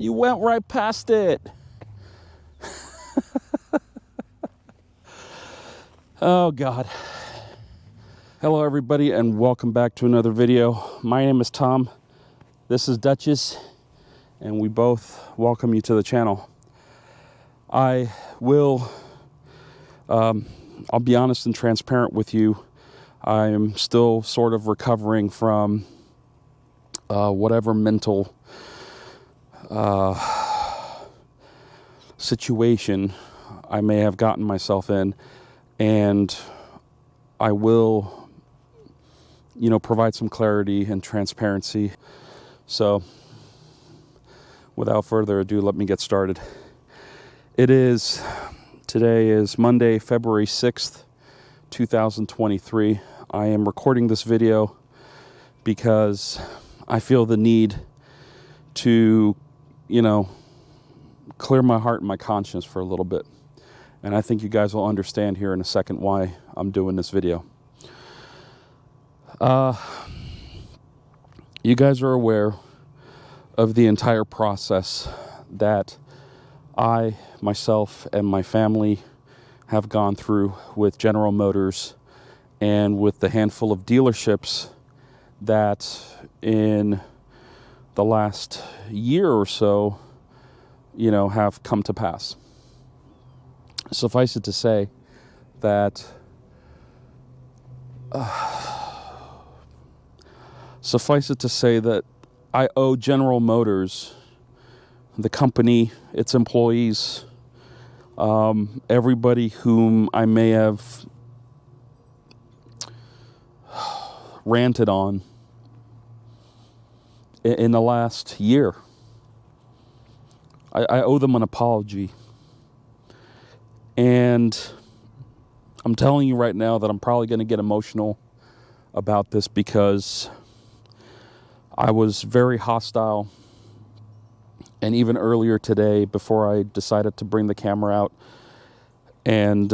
You went right past it. Oh, God. Hello, everybody, and welcome back to another video. My name is Tom. This is Duchess, and we both welcome you to the channel. I'll be honest and transparent with you. I am still sort of recovering from whatever mental situation I may have gotten myself in, and I will, provide some clarity and transparency. So, without further ado, let me get started. Today is Monday, February 6th, 2023. I am recording this video because I feel the need to, clear my heart and my conscience for a little bit. And I think you guys will understand here in a second why I'm doing this video. You guys are aware of the entire process that I, myself, and my family have gone through with General Motors and with the handful of dealerships that in the last year or so, have come to pass. Suffice it to say that I owe General Motors, the company, its employees, everybody whom I may have ranted on in the last year. I owe them an apology. And I'm telling you right now that I'm probably going to get emotional about this because I was very hostile. And even earlier today, before I decided to bring the camera out and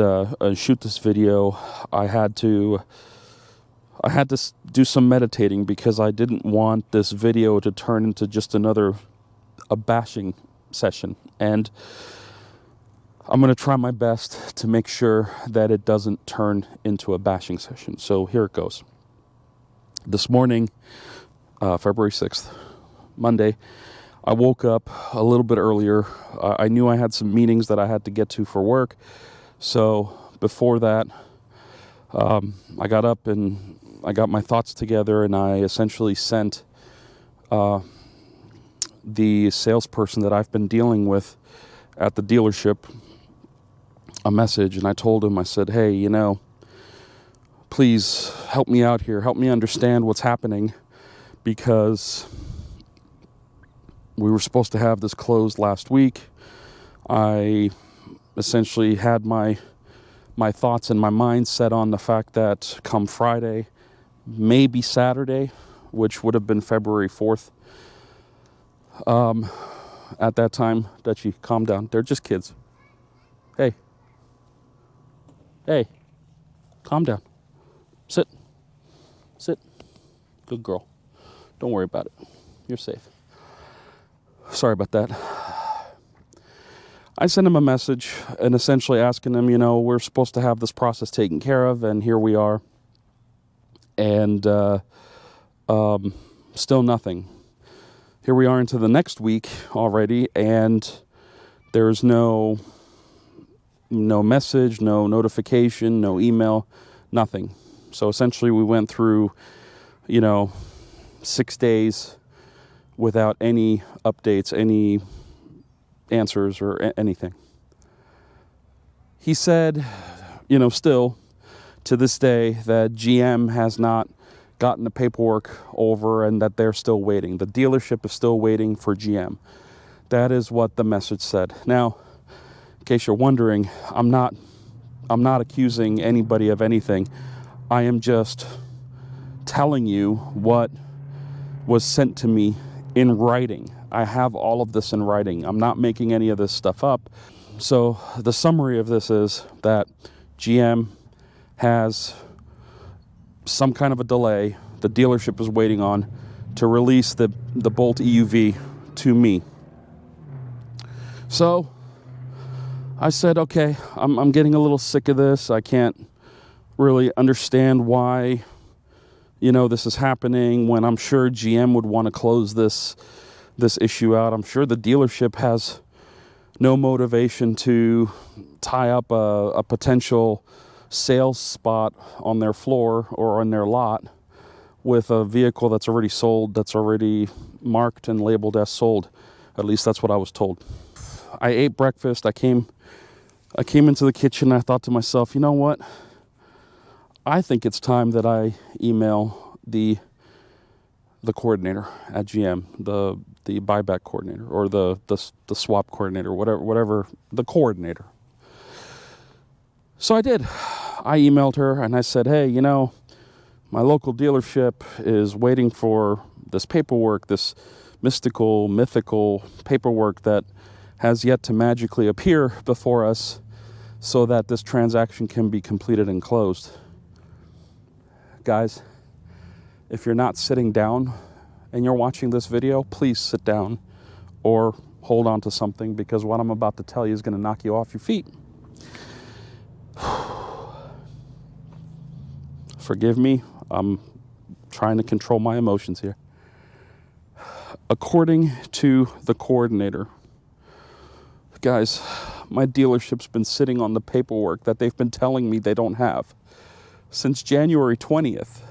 shoot this video, I had to do some meditating because I didn't want this video to turn into just a bashing session. And I'm going to try my best to make sure that it doesn't turn into a bashing session. So here it goes. This morning, February 6th, Monday, I woke up a little bit earlier. I knew I had some meetings that I had to get to for work. So before that, I got up and I got my thoughts together, and I essentially sent the salesperson that I've been dealing with at the dealership a message. And I told him, I said, hey, please help me out here. Help me understand what's happening, because we were supposed to have this closed last week. I essentially had my thoughts and my mind set on the fact that come Friday, maybe Saturday, which would have been February 4th. At that time, Dutchie, calm down. They're just kids. Hey, calm down. Sit. Good girl. Don't worry about it. You're safe. Sorry about that. I sent him a message and essentially asking him, we're supposed to have this process taken care of, and here we are. And still nothing. Here we are into the next week already, and there's no message, no notification, no email, nothing. So essentially we went through, 6 days without any updates, any answers or anything. He said, still to this day that GM has not gotten the paperwork over and that they're still waiting. The dealership is still waiting for GM. That is what the message said. Now, in case you're wondering, I'm not accusing anybody of anything. I am just telling you what was sent to me in writing. I have all of this in writing. I'm not making any of this stuff up. So the summary of this is that GM has some kind of a delay the dealership is waiting on to release the Bolt EUV to me. So I said, okay, I'm getting a little sick of this. I can't really understand why, this is happening when I'm sure GM would want to close this issue out. I'm sure the dealership has no motivation to tie up a potential sales spot on their floor or on their lot with a vehicle that's already sold, that's already marked and labeled as sold. At least that's what I was told. I ate breakfast. I came into the kitchen. And I thought to myself, you know what? I think it's time that I email the coordinator at GM, the buyback coordinator, or the swap coordinator, whatever the coordinator. So I did. I emailed her and I said, hey, my local dealership is waiting for this paperwork, this mythical paperwork that has yet to magically appear before us so that this transaction can be completed and closed. Guys, if you're not sitting down and you're watching this video, please sit down or hold on to something, because what I'm about to tell you is going to knock you off your feet. Forgive me, I'm trying to control my emotions here. According to the coordinator, guys, my dealership's been sitting on the paperwork that they've been telling me they don't have since January 20th.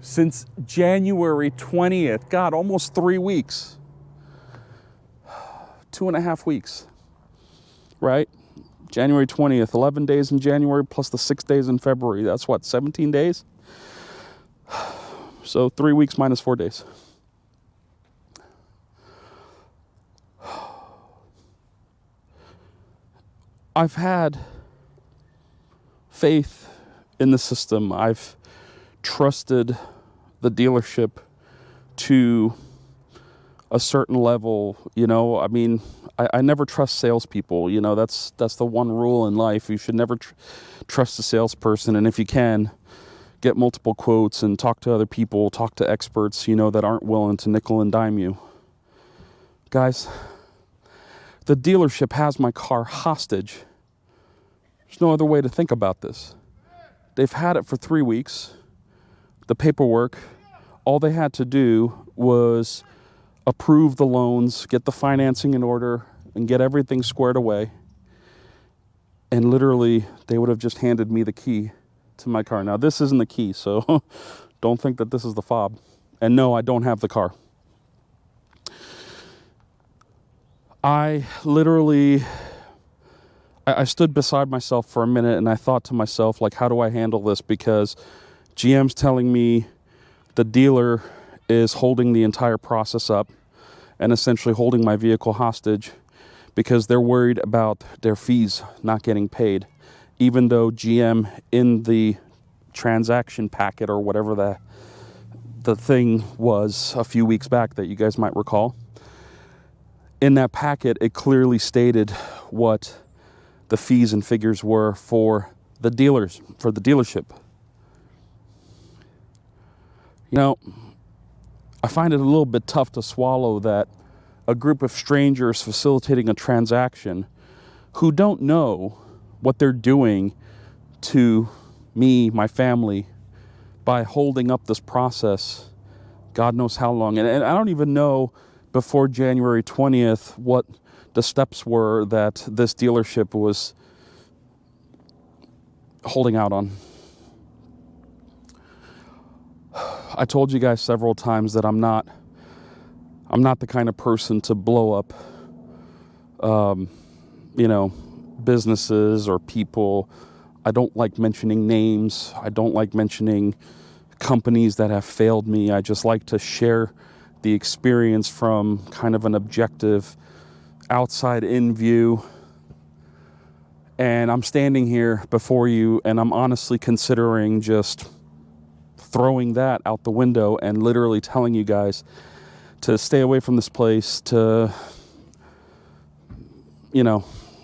Since January 20th. God, almost 3 weeks. 2.5 weeks. Right? January 20th, 11 days in January plus the 6 days in February. That's what, 17 days? So 3 weeks minus 4 days. I've had faith in the system. I've trusted the dealership to a certain level. I never trust salespeople. That's the one rule in life. You should never trust a salesperson. And if you can, get multiple quotes and talk to other people, talk to experts, that aren't willing to nickel and dime you. Guys, the dealership has my car hostage. There's no other way to think about this. They've had it for 3 weeks. The paperwork, all they had to do was approve the loans, get the financing in order, and get everything squared away. And literally, they would have just handed me the key to my car. Now, this isn't the key, so don't think that this is the fob. And no, I don't have the car. I stood beside myself for a minute and I thought to myself, how do I handle this? Because GM's telling me the dealer is holding the entire process up and essentially holding my vehicle hostage because they're worried about their fees not getting paid, even though GM in the transaction packet or whatever the thing was a few weeks back that you guys might recall, in that packet it clearly stated what the fees and figures were for the dealership. I find it a little bit tough to swallow that a group of strangers facilitating a transaction who don't know what they're doing to me, my family, by holding up this process, God knows how long. And I don't even know before January 20th what the steps were that this dealership was holding out on. I told you guys several times that I'm not the kind of person to blow up, businesses or people. I don't like mentioning names. I don't like mentioning companies that have failed me. I just like to share the experience from kind of an objective, outside-in view. And I'm standing here before you, and I'm honestly considering just throwing that out the window and literally telling you guys to stay away from this place, to,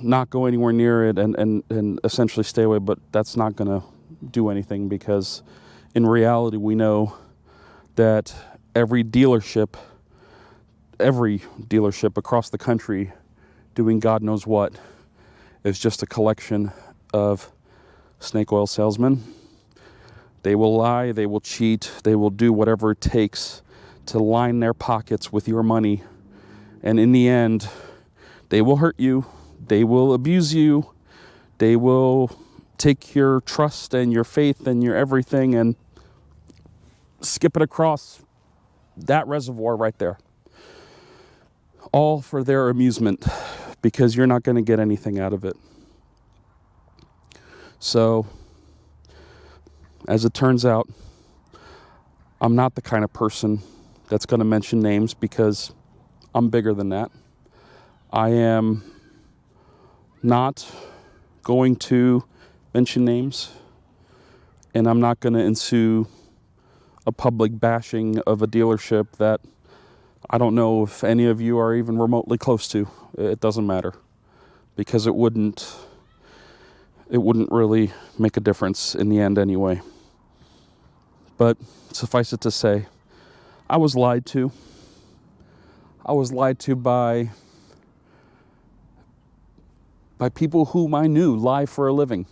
not go anywhere near it and essentially stay away. But that's not going to do anything, because in reality, we know that every dealership across the country doing God knows what, is just a collection of snake oil salesmen. They will lie, they will cheat, they will do whatever it takes to line their pockets with your money. And in the end, they will hurt you, they will abuse you, they will take your trust and your faith and your everything and skip it across that reservoir right there. All for their amusement, because you're not going to get anything out of it. So, as it turns out, I'm not the kind of person that's going to mention names, because I'm bigger than that. I am not going to mention names, and I'm not going to ensue a public bashing of a dealership that I don't know if any of you are even remotely close to. It doesn't matter, because it wouldn't really make a difference in the end anyway. But suffice it to say, I was lied to. I was lied to by people whom I knew lie for a living.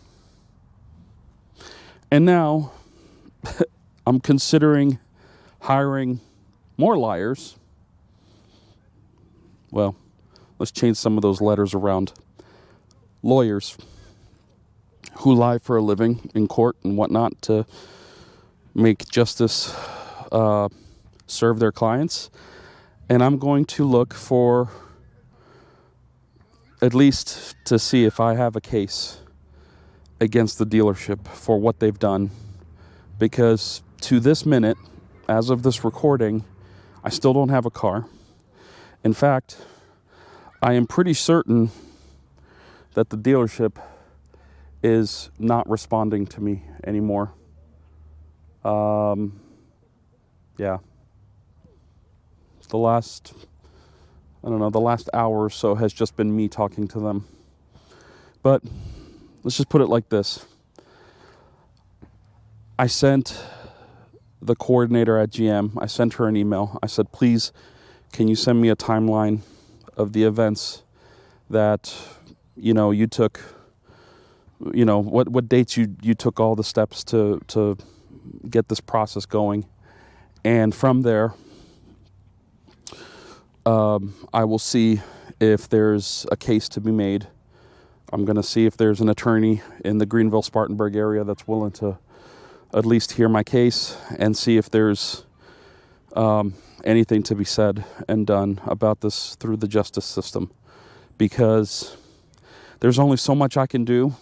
And now I'm considering hiring more liars. Well, let's change some of those letters around. Lawyers who lie for a living in court and whatnot to make justice serve their clients. And I'm going to look for, at least to see if I have a case against the dealership for what they've done. Because to this minute, as of this recording, I still don't have a car. In fact, I am pretty certain that the dealership is not responding to me anymore. Yeah. The last hour or so has just been me talking to them. But let's just put it like this. I sent the coordinator at GM, I sent her an email. I said, please, can you send me a timeline of the events that, you took, what dates you took all the steps to get this process going. And from there, I will see if there's a case to be made. I'm going to see if there's an attorney in the Greenville-Spartanburg area that's willing to at least hear my case, and see if there's anything to be said and done about this through the justice system. Because there's only so much I can do,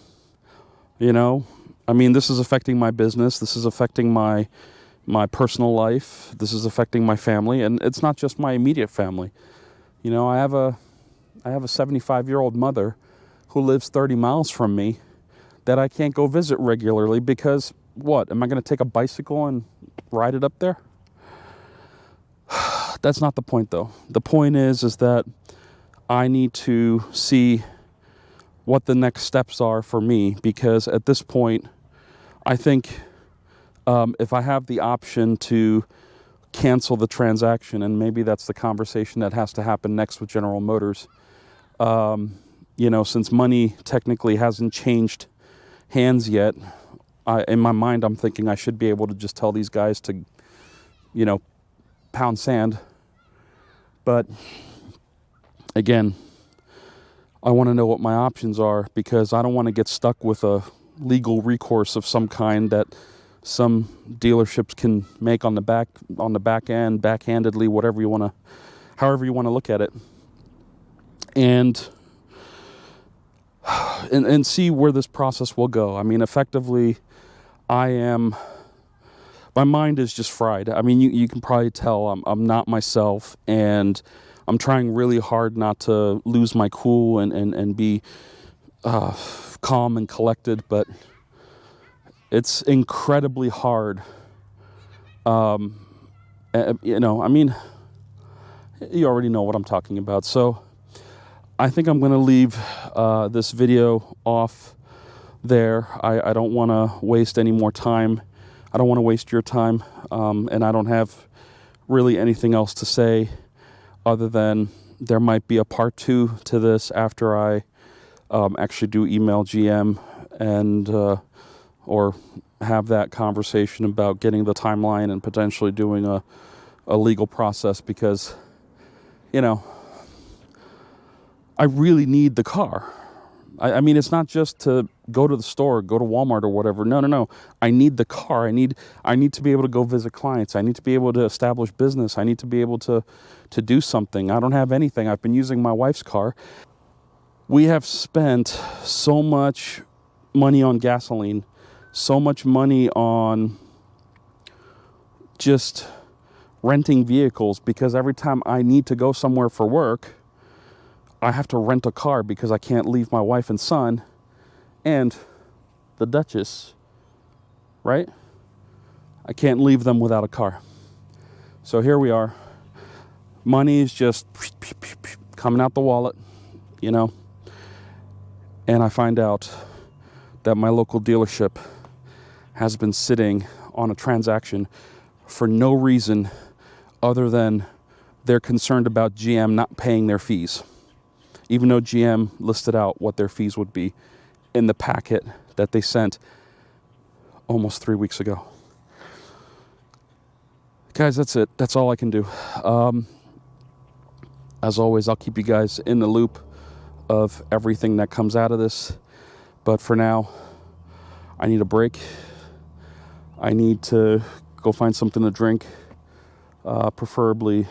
this is affecting my business. This is affecting my personal life. This is affecting my family, and it's not just my immediate family. I have a 75-year-old mother who lives 30 miles from me that I can't go visit regularly because, what, am I going to take a bicycle and ride it up there? That's not the point, though. The point is that I need to see what the next steps are for me, because at this point, I think if I have the option to cancel the transaction, and maybe that's the conversation that has to happen next with General Motors, since money technically hasn't changed hands yet, in my mind I'm thinking I should be able to just tell these guys to, pound sand. But again, I want to know what my options are, because I don't want to get stuck with a legal recourse of some kind that some dealerships can make on the back end, backhandedly, however you want to look at it, and see where this process will go. Effectively, my mind is just fried. You can probably tell I'm not myself, and I'm trying really hard not to lose my cool and be calm and collected, but it's incredibly hard. You already know what I'm talking about. So I think I'm going to leave this video off there. I don't want to waste any more time. I don't want to waste your time. And I don't have really anything else to say other than there might be a part 2 to this after I actually do email GM and or have that conversation about getting the timeline and potentially doing a legal process, because, you know, I really need the car. I mean, it's not just to go to the store, go to Walmart or whatever. No. I need the car. I need to be able to go visit clients. I need to be able to establish business. I need to be able to do something. I don't have anything. I've been using my wife's car. We have spent so much money on gasoline, so much money on just renting vehicles, because every time I need to go somewhere for work, I have to rent a car because I can't leave my wife and son and the Duchess, right? I can't leave them without a car. So here we are. Money is just coming out the wallet, you know. And I find out that my local dealership has been sitting on a transaction for no reason other than they're concerned about GM not paying their fees, even though GM listed out what their fees would be in the packet that they sent almost 3 weeks ago. Guys, that's it. That's all I can do. As always, I'll keep you guys in the loop of everything that comes out of this. But for now, I need a break. I need to go find something to drink, preferably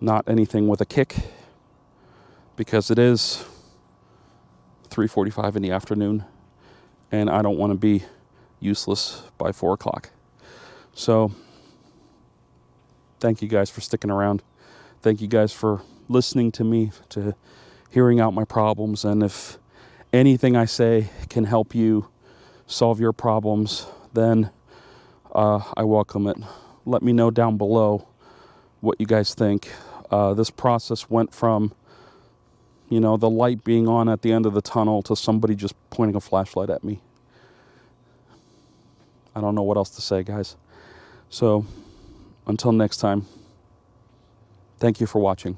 not anything with a kick, because it is 3:45 in the afternoon and I don't want to be useless by 4 o'clock. So thank you guys for sticking around. Thank you guys for listening to me, to hearing out my problems. And if anything I say can help you solve your problems, then I welcome it. Let me know down below what you guys think. This process went from, you know, the light being on at the end of the tunnel to somebody just pointing a flashlight at me. I don't know what else to say, guys. So until next time, thank you for watching.